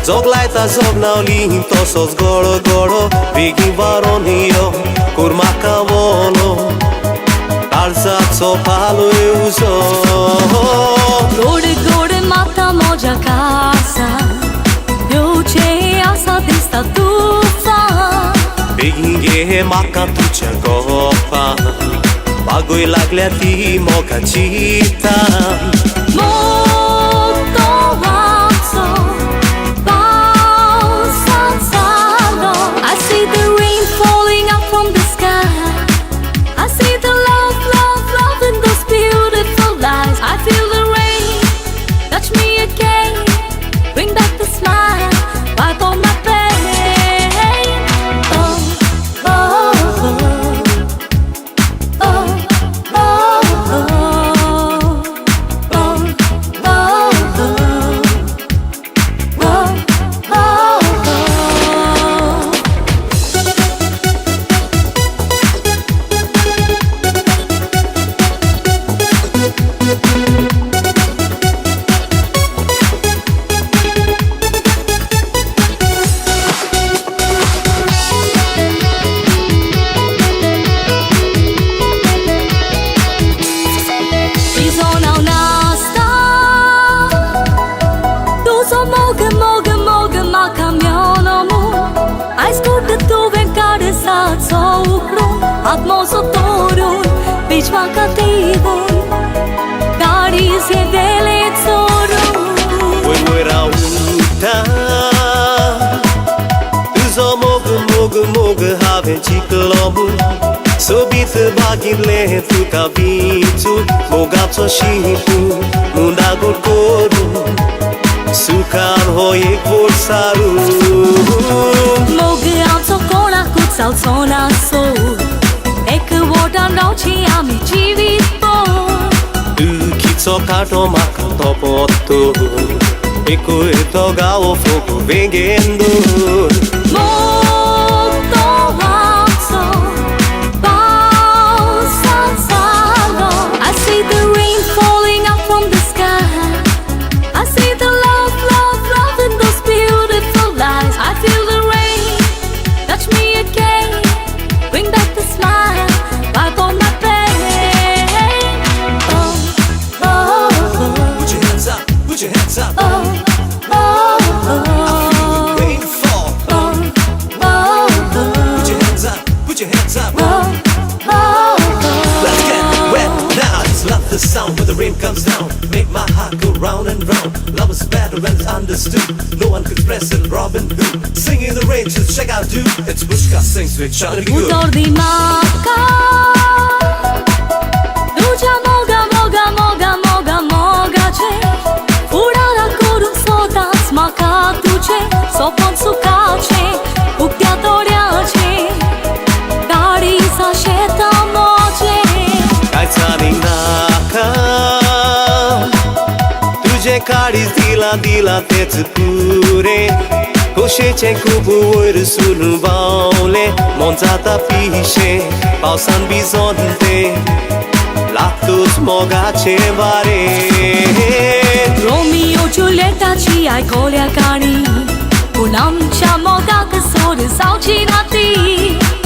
Zog laita zog naulin tosos goro goro Bigi varonio kurma cavolo Alzazzo palo e uso Gode gode mata moja casa Luce asa dista tuzza Bigi maca tuccia copa Bagoi lagliati moca città Atmosotorul, pićma kativun Gari se dele corul Voi rauta Uzo mog have ciclomu Sobit bagile tu cavitu Mogapso shipu Munda gorgoru Sukan hoye korsaru Mogapso kona kutsal sona so Ek votan rauchi ami jivito Ukitso kato makato poto Eko etoga o fogo vengendo Molto alto Balsanzalo I see the rain falling out from the sky I see the love, love, love in those beautiful eyes I feel the rain touch me again Bring back the smile back on my face Oh, oh, oh Put your hands up, put your hands up Oh, oh, oh Rain fall Oh, oh, oh Put your hands up, put your hands up Oh, oh, oh Let's get wet now I just love the sound when the rain comes down Make my heart go round and round Love is better when it's understood No one could express it, Robin Hood Singing in the rain, just check out dude It's Bushka sings with Charlie Good Udor di maca Duja moga, moga, moga, moga, moga ce Urala corum soda smaca tuce Sopon sucace Uctia doriace Gari sa sheta moce Kaitsani naka Tuje karis dila tets pure Koshece cu buoir sul vaule Monzata pisce Pausan bizonte Lactus mogace vare Romeo Giulietta ci ai colia cani Unam cia moga că sori sau cinati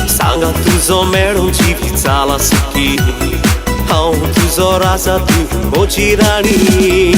Sanga tuzo mero civița la suki Hau tuzo rasa tu mochirani